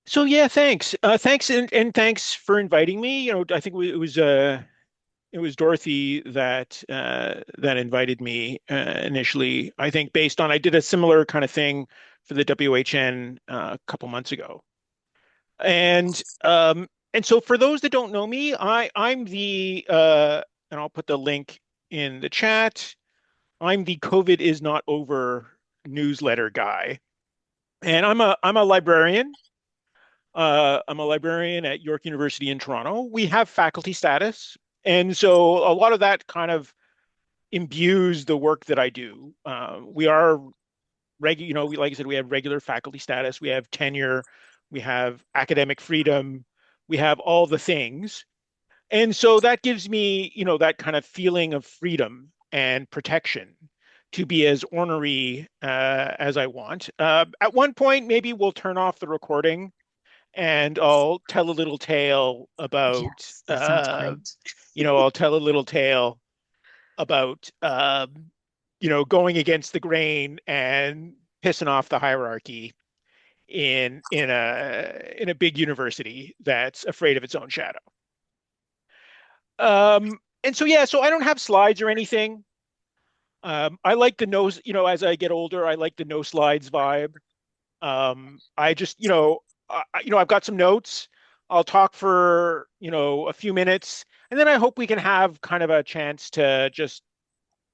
So yeah, thanks. Thanks and thanks for inviting me. I think it was Dorothy that invited me initially. I think based on I did a similar kind of thing for the WHN a couple months ago. And so for those that don't know me, I'm the and I'll put the link in the chat. I'm the COVID is not over newsletter guy. And I'm a librarian. I'm a librarian at York University in Toronto. We have faculty status, and so a lot of that kind of imbues the work that I do. We are regular, like I said, we have regular faculty status, we have tenure, we have academic freedom, we have all the things, and so that gives me, that kind of feeling of freedom and protection to be as ornery as I want. At one point, maybe we'll turn off the recording and I'll tell a little tale about Yes, that sounds great. I'll tell a little tale about going against the grain and pissing off the hierarchy in a big university that's afraid of its own shadow. And so yeah, so I don't have slides or anything. I like the no, as I get older, I like the no slides vibe. I just, I've got some notes. I'll talk for, a few minutes, and then I hope we can have kind of a chance to just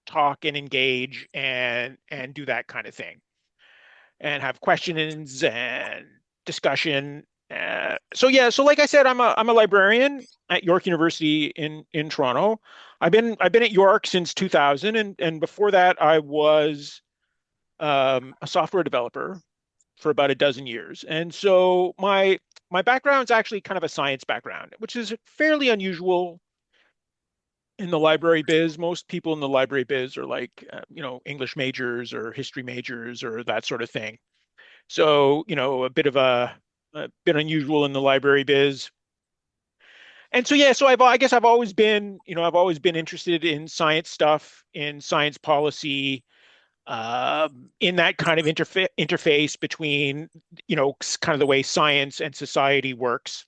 talk and engage and do that kind of thing and have questions and discussion. So yeah, so like I said, I'm a librarian at York University in Toronto. I've been at York since 2000, and before that I was a software developer for about a dozen years. And so my background is actually kind of a science background, which is fairly unusual in the library biz. Most people in the library biz are like, English majors or history majors or that sort of thing. So, a bit unusual in the library biz. And so, yeah, so I guess I've always been interested in science stuff, in science policy, in that kind of interface between, kind of the way science and society works.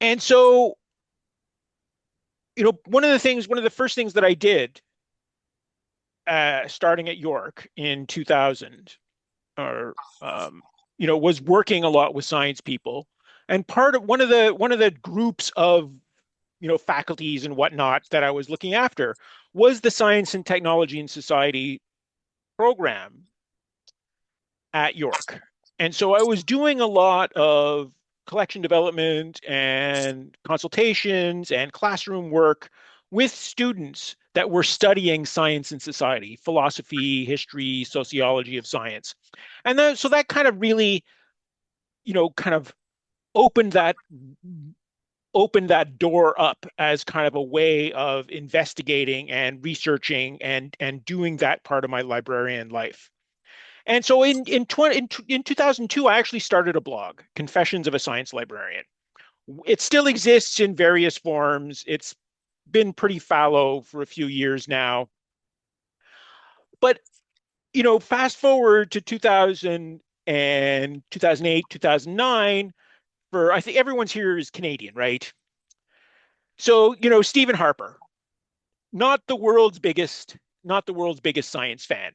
And so, one of the first things that I did, starting at York in 2000, or was working a lot with science people, and part of one of the groups of faculties and whatnot that I was looking after was the Science and Technology and Society program at York. And so I was doing a lot of collection development and consultations and classroom work with students that were studying science and society, philosophy, history, sociology of science. And then, so that kind of really, kind of opened that opened that door up as kind of a way of investigating and researching and doing that part of my librarian life. And so in 2002, I actually started a blog, Confessions of a Science Librarian. It still exists in various forms. It's been pretty fallow for a few years now. But, fast forward to 2000 and 2008, 2009, for I think everyone's here is Canadian, right? So, Stephen Harper, not the world's biggest, not the world's biggest science fan.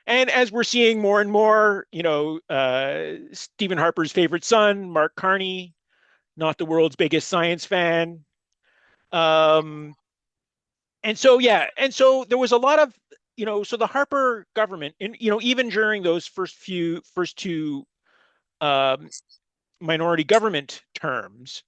And as we're seeing more and more, Stephen Harper's favorite son, Mark Carney, not the world's biggest science fan. Um, and so, yeah, and so there was a lot of, so the Harper government, and even during those first two um, minority government terms,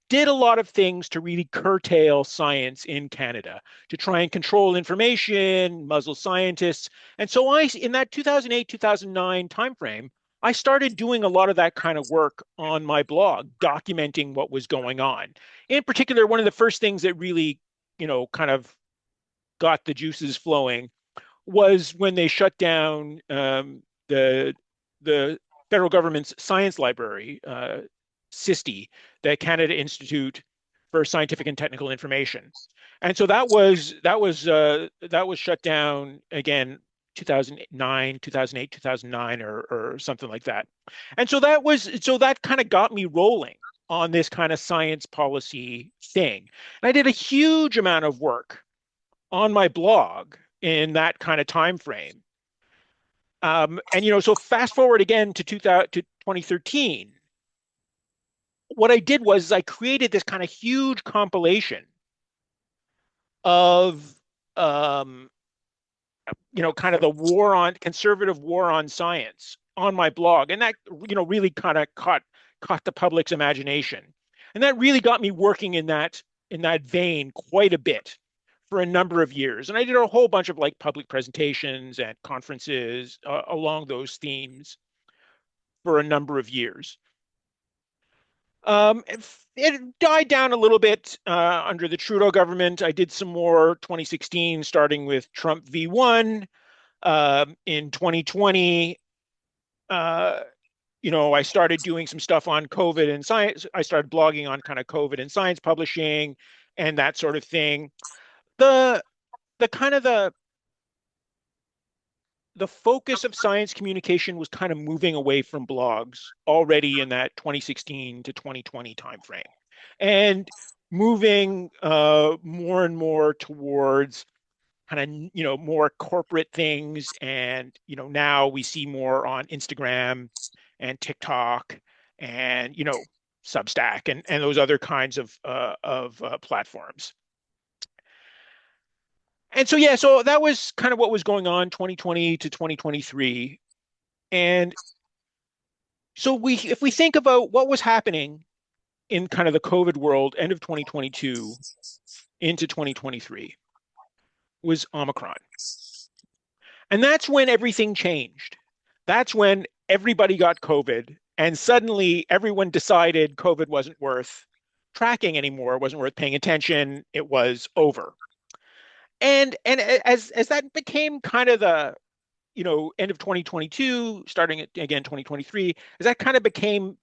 did a lot of things to really curtail science in Canada, to try and control information, muzzle scientists. And so in that 2008, 2009 timeframe, I started doing a lot of that kind of work on my blog, documenting what was going on. In particular, one of the first things that really, kind of got the juices flowing was when they shut down the federal government's science library, CISTI, the Canada Institute for Scientific and Technical Information. And so that was shut down again 2009, 2008, 2009, or something like that. And so that kind of got me rolling on this kind of science policy thing. And I did a huge amount of work on my blog in that kind of time frame. So fast forward again to 2000, to 2013, what I did was I created this kind of huge compilation of um, kind of the conservative war on science on my blog, and that really kind of caught the public's imagination, and that really got me working in that vein quite a bit for a number of years. And I did a whole bunch of like public presentations and conferences along those themes for a number of years. It died down a little bit under the Trudeau government. I did some more 2016, starting with Trump v1. In 2020, I started doing some stuff on COVID and science. I started blogging on kind of COVID and science publishing and that sort of thing. The the kind of the focus of science communication was kind of moving away from blogs already in that 2016 to 2020 timeframe, and moving more and more towards kind of more corporate things. And now we see more on Instagram and TikTok and Substack and those other kinds of platforms. And so yeah, so that was kind of what was going on 2020 to 2023. And so if we think about what was happening in kind of the COVID world, end of 2022 into 2023, was Omicron. And that's when everything changed. That's when everybody got COVID, and suddenly everyone decided COVID wasn't worth tracking anymore, wasn't worth paying attention, it was over. And as that became kind of the end of 2022, starting at, again 2023, as that kind of became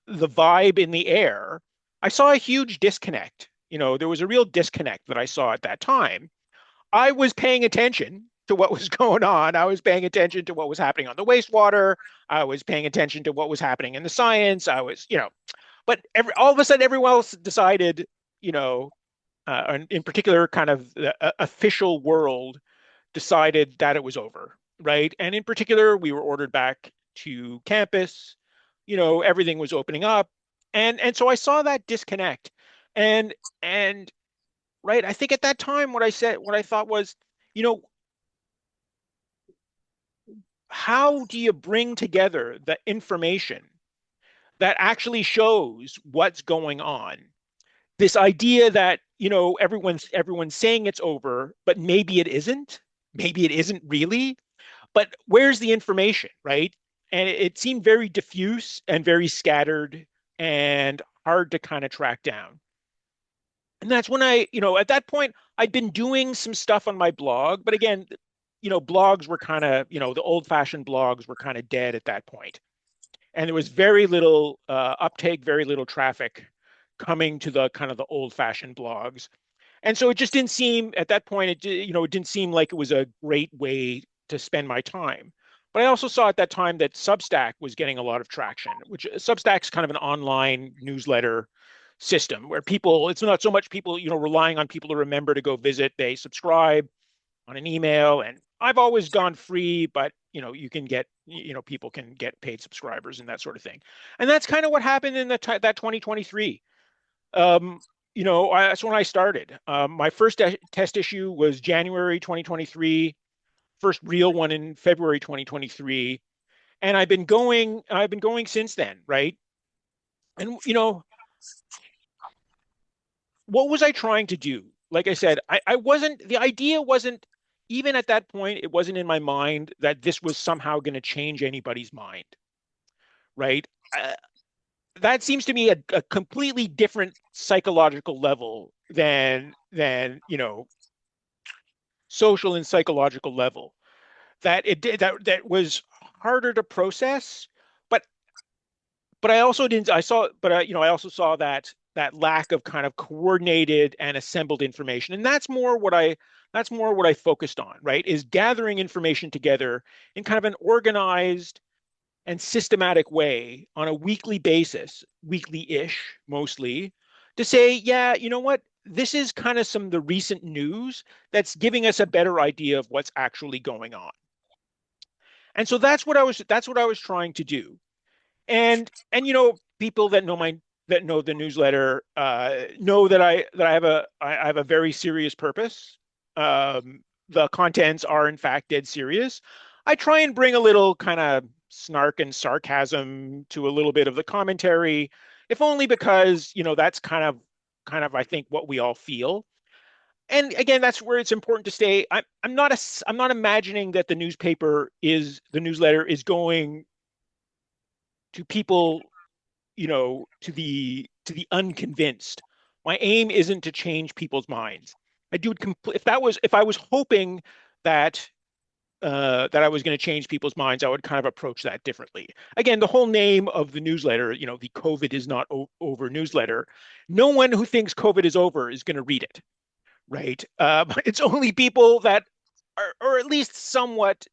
the vibe in the air, I saw a huge disconnect. There was a real disconnect that I saw at that time. I was paying attention to what was going on. I was paying attention to what was happening on the wastewater. I was paying attention to what was happening in the science. But all of a sudden, everyone else decided, in particular, kind of the official world decided that it was over, right? And in particular, we were ordered back to campus. Everything was opening up, and so I saw that disconnect, and right. I think at that time, what I thought was, you know, how do you bring together the information that actually shows what's going on? This idea that, everyone's saying it's over, but maybe it isn't. Maybe it isn't really. But where's the information, right? And it seemed very diffuse and very scattered and hard to kind of track down. And that's when at that point, I'd been doing some stuff on my blog. But again, blogs were kind of, the old-fashioned blogs were kind of dead at that point. And there was very little uptake, very little traffic coming to the kind of the old-fashioned blogs. And so it just didn't seem at that point, it didn't seem like it was a great way to spend my time. But I also saw at that time that Substack was getting a lot of traction, which Substack's kind of an online newsletter system where it's not so much people, relying on people to remember to go visit. They subscribe on an email, and I've always gone free, but you can get, people can get paid subscribers and that sort of thing. And that's kind of what happened in that 2023. That's when I started. My first test issue was January 2023, first real one in February 2023. And I've been going since then, right? And, what was I trying to do? Like I said, the idea wasn't, even at that point, it wasn't in my mind that this was somehow going to change anybody's mind, right? That seems to me a completely different psychological level than social and psychological level. That was harder to process, but I also didn't. I saw, but I also saw that that lack of kind of coordinated and assembled information. And that's more what I focused on, right? Is gathering information together in kind of an organized and systematic way on a weekly basis, weekly-ish mostly, to say, yeah, you know what? This is kind of some of the recent news that's giving us a better idea of what's actually going on. And so that's what I was trying to do. And people that know my that know the newsletter know that I have a very serious purpose. The contents are in fact dead serious. I try and bring a little kind of snark and sarcasm to a little bit of the commentary, if only because that's kind of I think what we all feel. And again, that's where it's important to stay. I'm not imagining that the newsletter is going to people, to the unconvinced. My aim isn't to change people's minds. I do it if I was hoping that that I was going to change people's minds, I would kind of approach that differently. Again, the whole name of the newsletter, the COVID is not over newsletter. No one who thinks COVID is over is going to read it, right? It's only people that are, or at least somewhat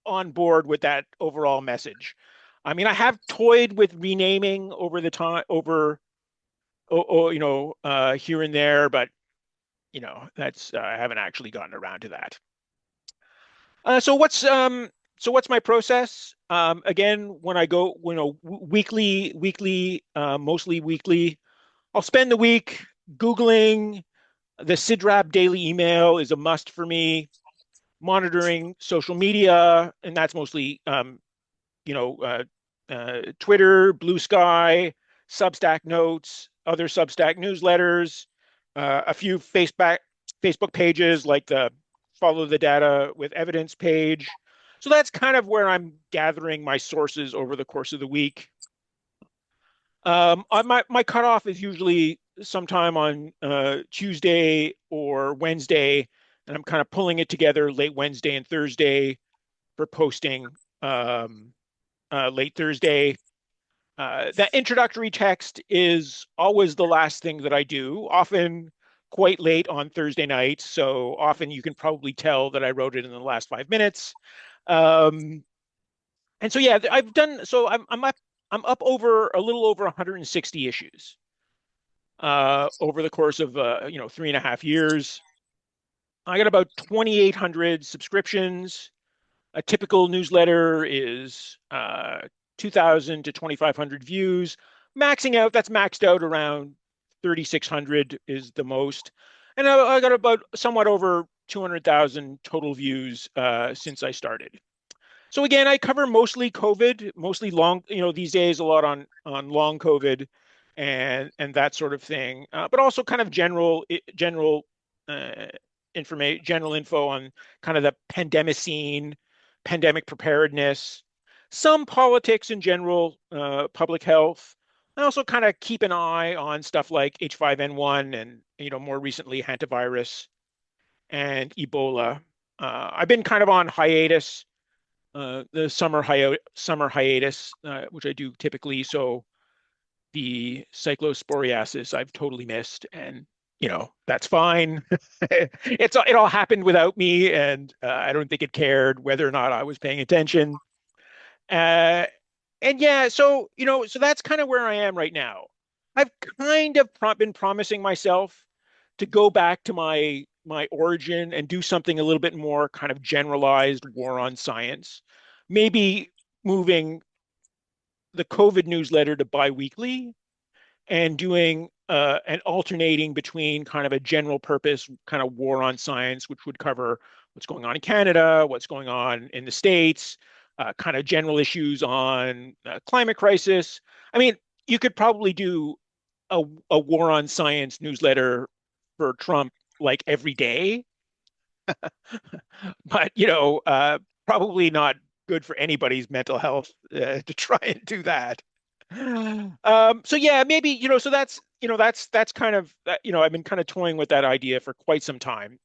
on board with that overall message. I mean, I have toyed with renaming over the time, here and there, but that's I haven't actually gotten around to that. So what's my process? Again, when I go, weekly, mostly weekly, I'll spend the week Googling. The SIDRAP daily email is a must for me. Monitoring social media, and that's mostly you know, Twitter, Blue Sky, Substack notes, other Substack newsletters, a few Facebook pages like the Follow the Data with Evidence page. So that's kind of where I'm gathering my sources over the course of the week. My cutoff is usually sometime on Tuesday or Wednesday, and I'm kind of pulling it together late Wednesday and Thursday for posting late Thursday. That introductory text is always the last thing that I do, often quite late on Thursday night. So often you can probably tell that I wrote it in the last 5 minutes. Um, and so yeah, I've done so. I'm up over a little over 160 issues over the course of 3.5 years. I got about 2,800 subscriptions. A typical newsletter is 2,000 to 2,500 views. That's maxed out around 3,600 is the most. And I got about somewhat over 200,000 total views since I started. So again, I cover mostly COVID, mostly long, these days a lot on long COVID and that sort of thing, but also kind of uh, general info on kind of the pandemic scene, pandemic preparedness, some politics in general, public health. I also kind of keep an eye on stuff like H5N1 and more recently hantavirus and Ebola. I've been kind of on hiatus, the summer hiatus, which I do typically. So the cyclosporiasis I've totally missed, and that's fine. It all happened without me, and I don't think it cared whether or not I was paying attention. Uh, and yeah, so that's kind of where I am right now. I've kind of been promising myself to go back to my origin and do something a little bit more kind of generalized war on science. Maybe moving the COVID newsletter to biweekly and doing and alternating between kind of a general purpose kind of war on science, which would cover what's going on in Canada, what's going on in the States, kind of general issues on climate crisis. I mean, you could probably do a war on science newsletter for Trump like every day, but probably not good for anybody's mental health to try and do that. So yeah, maybe, so that's kind of I've been kind of toying with that idea for quite some time.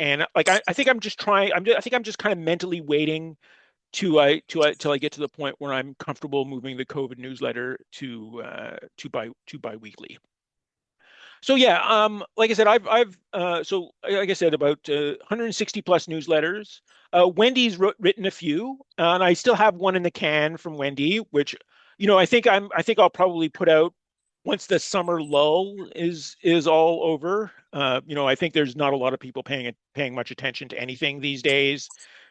And like I think I'm just trying I think I'm just kind of mentally waiting till I get to the point where I'm comfortable moving the COVID newsletter to biweekly. So yeah, like I said, so like I said, about 160 plus newsletters. Wendy's written a few, and I still have one in the can from Wendy, which, I think I'll probably put out once the summer lull is all over. I think there's not a lot of people paying much attention to anything these days,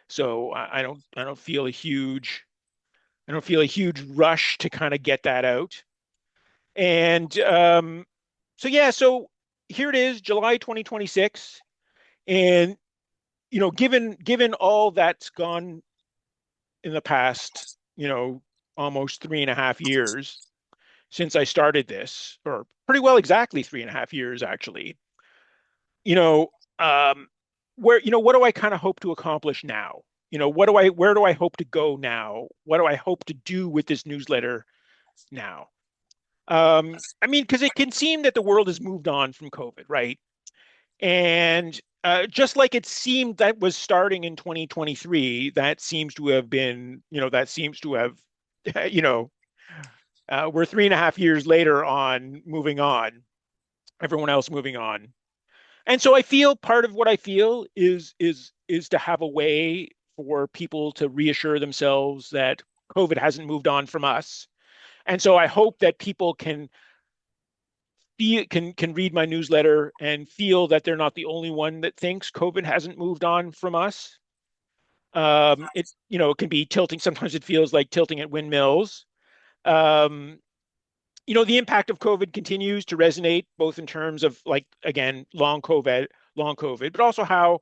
so I don't feel a huge rush to kind of get that out. And so yeah, so here it is, July 2026. And given all that's gone in the past, almost 3.5 years since I started this, or pretty well exactly 3.5 years actually, you know, um, what do I kind of hope to accomplish now? Where do I hope to go now? What do I hope to do with this newsletter now? I mean, because it can seem that the world has moved on from COVID, right? And just like it seemed that was starting in 2023, that seems to have been, that seems to have, you know, we're 3.5 years later on moving on, everyone else moving on. And so I feel part of what I feel is to have a way for people to reassure themselves that COVID hasn't moved on from us. And so I hope that people can read my newsletter and feel that they're not the only one that thinks COVID hasn't moved on from us. It can be tilting. Sometimes it feels like tilting at windmills. Um, the impact of COVID continues to resonate both in terms of, like, again, long COVID, but also how,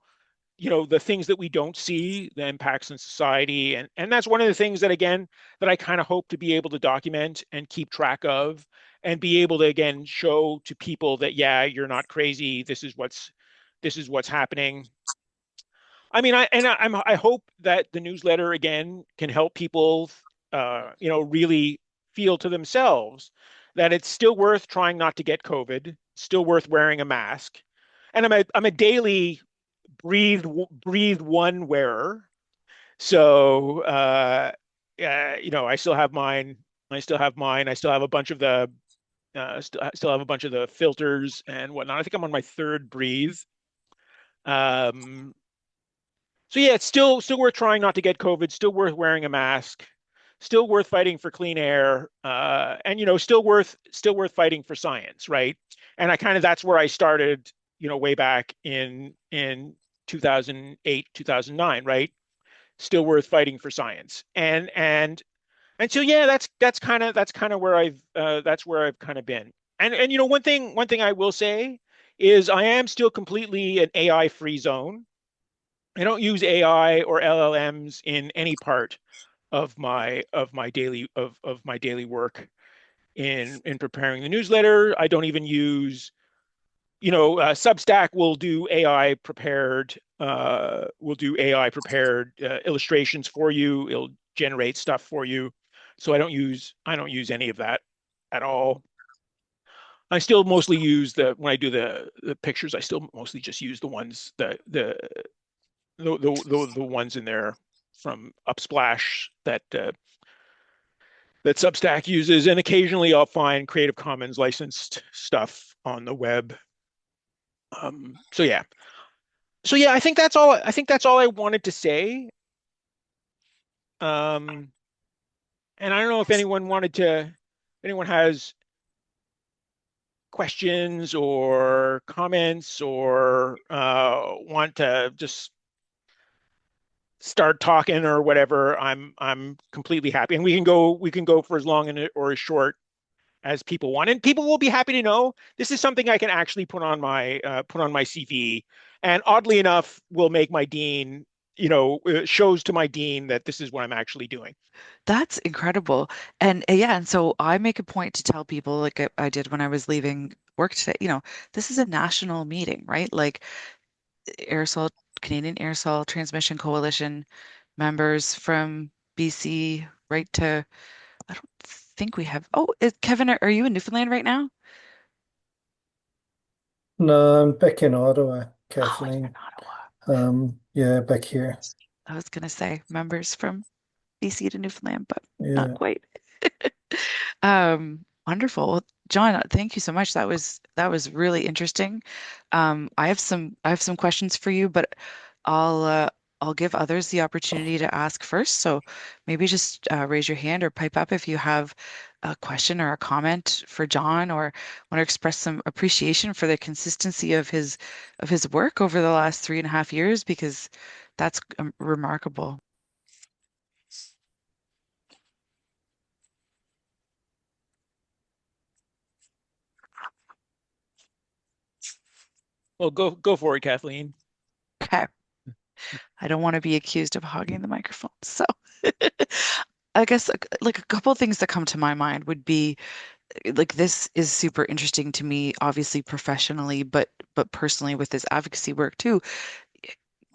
the things that we don't see, the impacts in society. And that's one of the things that, again, that I kind of hope to be able to document and keep track of and be able to, again, show to people that, yeah, you're not crazy. This is what's happening. I mean, I hope that the newsletter, again, can help people, really feel to themselves that it's still worth trying not to get COVID, still worth wearing a mask. And I'm a daily breathe one wearer. So, I still have mine. I still have mine. I still have a bunch of I still have a bunch of the filters and whatnot. I think I'm on my third breathe. Um, so yeah, it's still worth trying not to get COVID. Still worth wearing a mask. Still worth fighting for clean air. And still worth fighting for science, right? And I kind of that's where I started. Way back in 2008, 2009, right? Still worth fighting for science. And so yeah, that's kind of where I've kind of been. And one thing I will say is I am still completely an AI free zone. I don't use AI or LLMs in any part of my daily work in preparing the newsletter. I don't even use, Substack will do AI prepared illustrations for you. It'll generate stuff for you. So I don't use any of that at all. I still mostly use when I do the pictures, I still mostly just use the ones the ones in there from Upsplash that Substack uses, and occasionally I'll find Creative Commons licensed stuff on the web. So yeah, I think that's all. I think that's all I wanted to say. Um, and I don't know if anyone has questions or comments or want to just start talking or whatever. I'm completely happy, and we can go for as long or as short as people want, and people will be happy to know this is something I can actually put on my CV, and oddly enough, will make my dean, shows to my dean that this is what I'm actually doing. That's incredible. And yeah, and so I make a point to tell people, like I did when I was leaving work today, this is a national meeting, right? Like aerosol, Canadian Aerosol Transmission Coalition members from BC, right to, I don't think we have, oh, Kevin, are you in Newfoundland right now? No, I'm back in Ottawa, Oh, you're in Kathleen. Ottawa. Yeah, back here. I was gonna say members from BC to Newfoundland, but not Yeah. quite. Wonderful. Well, John, thank you so much. That was really interesting. I have some questions for you, but I'll uh, I'll give others the opportunity to ask first. So maybe just raise your hand or pipe up if you have a question or a comment for John, or want to express some appreciation for the consistency of his work over the last 3.5 years, because that's remarkable. Well, go for it, Kathleen. Okay. I don't want to be accused of hogging the microphone. So I guess like a couple of things that come to my mind would be like this is super interesting to me, obviously professionally, but personally with this advocacy work too.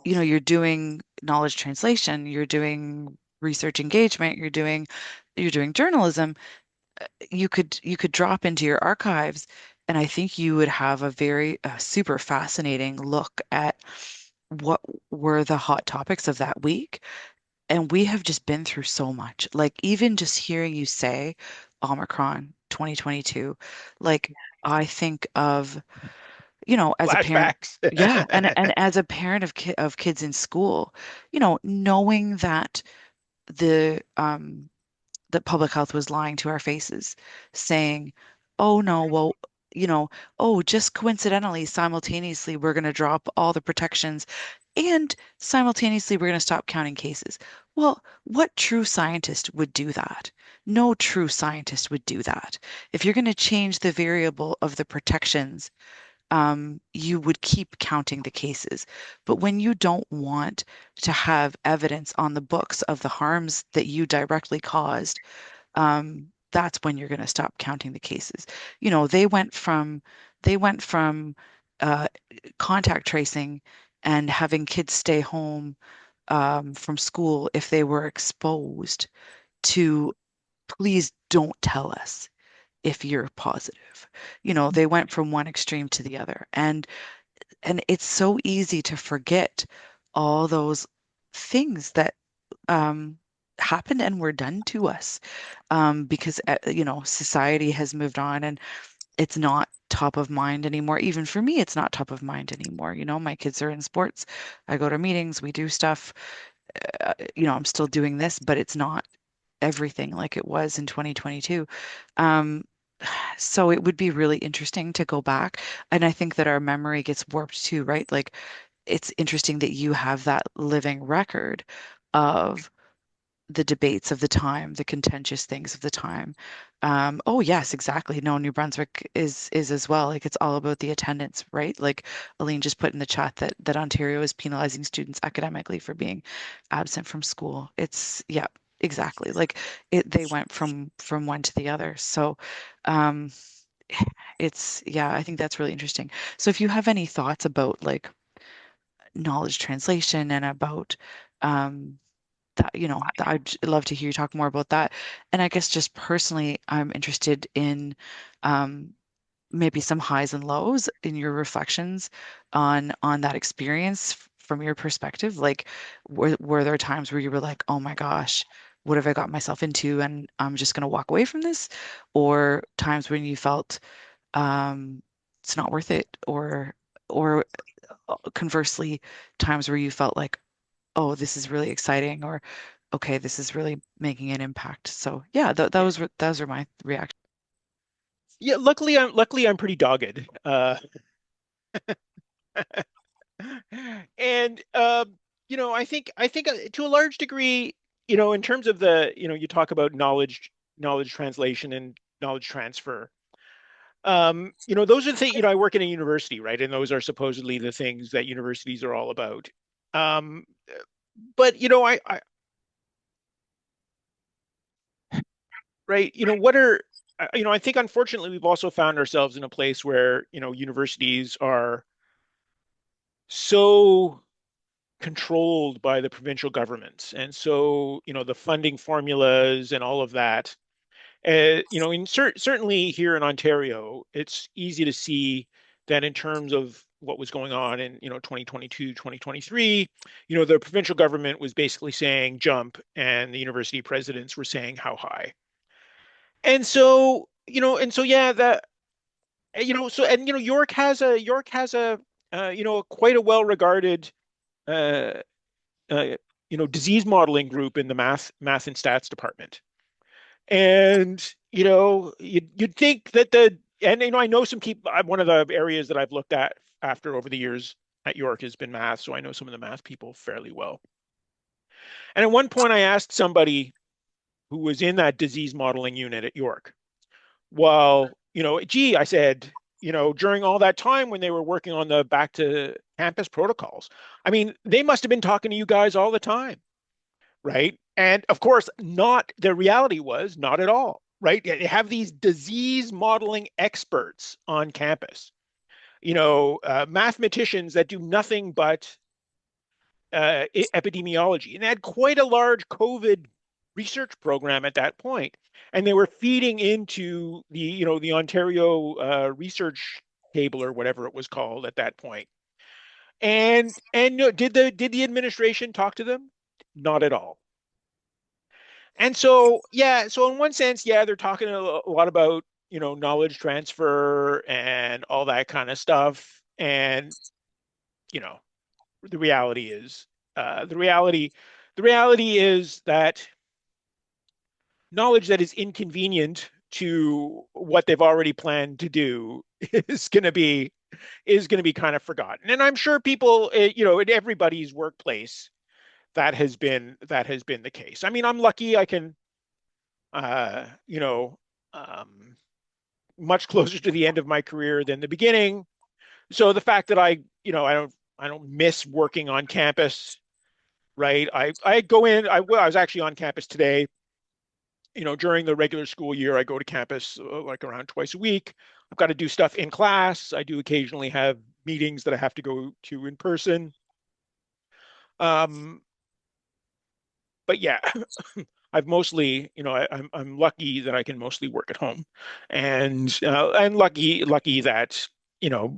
You know, you're doing knowledge translation, you're doing research engagement, you're doing journalism. You could drop into your archives, and I think you would have a very super fascinating look at what were the hot topics of that week. And we have just been through so much. Like, even just hearing you say Omicron 2022, like, I think of, as a parent, Flashbacks. yeah, and as a parent of kids in school, knowing the um that public health was lying to our faces, saying, oh no, well, you know, oh, just coincidentally, simultaneously, we're going to drop all the protections and simultaneously, we're going to stop counting cases. Well, what true scientist would do that? No true scientist would do that. If you're going to change the variable of the protections, you would keep counting the cases. But when you don't want to have evidence on the books of the harms that you directly caused, that's when you're going to stop counting the cases. They went from uh, contact tracing and having kids stay home from school if they were exposed to please don't tell us if you're positive. They went from one extreme to the other. And it's so easy to forget all those things that um, happened and were done to us, because society has moved on and it's not top of mind anymore. Even for me, it's not top of mind anymore. My kids are in sports. I go to meetings, we do stuff. I'm still doing this, but it's not everything like it was in 2022. Um, so it would be really interesting to go back. And I think that our memory gets warped too, right? Like, it's interesting that you have that living record of the debates of the time, the contentious things of the time. Oh yes, exactly. No, New Brunswick is as well. Like, it's all about the attendance, right? Like, Aline just put in the chat that Ontario is penalizing students academically for being absent from school. It's yeah, exactly. Like, they went from one to the other. So um it's yeah, I think that's really interesting. So if you have any thoughts about like knowledge translation and about um that, I'd love to hear you talk more about that. And I guess just personally, I'm interested in um, maybe some highs and lows in your reflections on that experience from your perspective. Like, were there times where you were like, oh my gosh, what have I got myself into? And I'm just going to walk away from this? Or times when you felt it's not worth it? Or conversely, times where you felt like, oh, this is really exciting, or okay, this is really making an impact. So yeah, Yeah. those are my reactions. Yeah, luckily I'm pretty dogged. And I think to a large degree, in terms of you talk about knowledge translation and knowledge transfer. Those are the things, I work in a university, right? And those are supposedly the things that universities are all about. Um, but right, I think unfortunately we've also found ourselves in a place where, universities are so controlled by the provincial governments. And so, the funding formulas and all of that. Certainly here in Ontario, it's easy to see that in terms of what was going on in, 2022, 2023, the provincial government was basically saying jump, and the university presidents were saying how high. And so, yeah, that York has a quite a well-regarded uh, uh, disease modeling group in the math and stats department. And you'd think that I know some people. One of the areas that I've looked at after over the years at York has been math, so I know some of the math people fairly well. And at one point, I asked somebody who was in that disease modeling unit at York, well, gee, I said, during all that time when they were working on the back to campus protocols, I mean, they must have been talking to you guys all the time, right? And of course, not the reality was not at all, right? You have these disease modeling experts on campus, mathematicians that do nothing but epidemiology, and they had quite a large COVID research program at that point, and they were feeding into the Ontario research table or whatever it was called at that point. And did the administration talk to them? Not at all. And so, yeah, so in one sense, yeah, they're talking a lot about, knowledge transfer and all that kind of stuff. And, you know, the reality is, the reality is that knowledge that is inconvenient to what they've already planned to do is going to be kind of forgotten. And I'm sure people, in everybody's workplace, that has been the case. I mean, I'm lucky I can uh, you know, um, much closer to the end of my career than the beginning. So the fact that I don't miss working on campus, right? I go in. I was actually on campus today. During the regular school year, I go to campus like around twice a week. I've got to do stuff in class. I do occasionally have meetings that I have to go to in person. Um, but yeah, I've mostly, I'm lucky that I can mostly work at home, and lucky that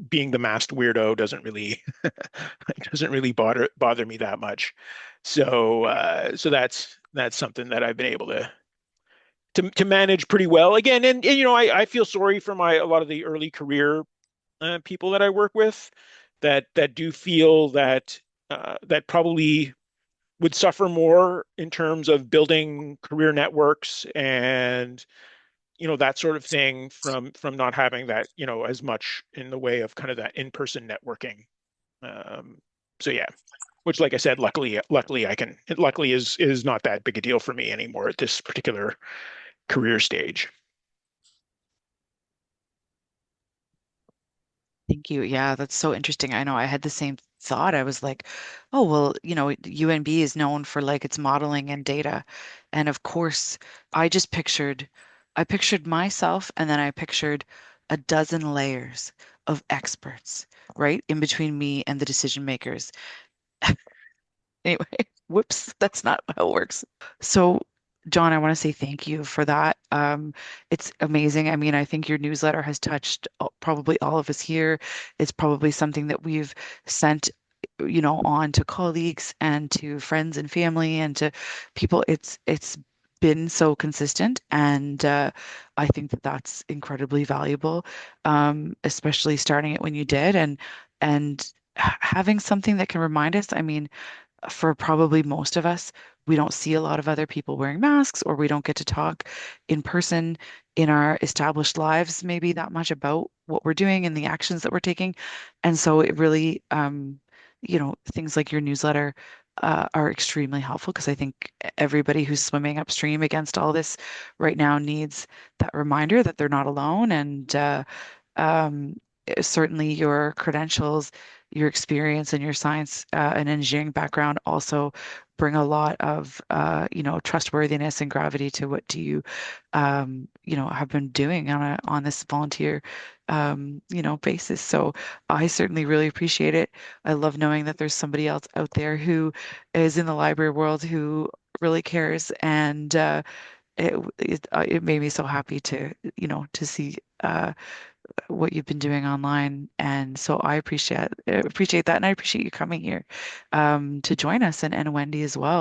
being the masked weirdo doesn't really bother me that much. So that's something that I've been able to manage pretty well again. And I feel sorry for a lot of the early career people that I work with that do feel that probably would suffer more in terms of building career networks and that sort of thing from not having that as much in the way of kind of that in-person networking. um, so yeah, which, like I said, luckily is not that big a deal for me anymore at this particular career stage. Thank you. Yeah, that's so interesting. I know I had the same thought. I was like, oh, well, UNB is known for like its modeling and data. And of course, I pictured myself and then I pictured a dozen layers of experts, right, in between me and the decision makers. Anyway, whoops, that's not how it works. So, John, I want to say thank you for that. It's amazing. I mean, I think your newsletter has touched probably all of us here. It's probably something that we've sent, on to colleagues and to friends and family and to people. It's been so consistent, and I think that that's incredibly valuable, especially starting it when you did, and having something that can remind us. I mean, for probably most of us, we don't see a lot of other people wearing masks, or we don't get to talk in person in our established lives, maybe that much about what we're doing and the actions that we're taking. And so it really, things like your newsletter are extremely helpful because I think everybody who's swimming upstream against all this right now needs that reminder that they're not alone. And um, certainly your credentials, your experience and your science and engineering background also bring a lot of trustworthiness and gravity to what do you have been doing on this volunteer basis. So I certainly really appreciate it. I love knowing that there's somebody else out there who is in the library world who really cares, and it made me so happy to to see what you've been doing online. And so I appreciate that, and I appreciate you coming here to join us, and Wendy as well.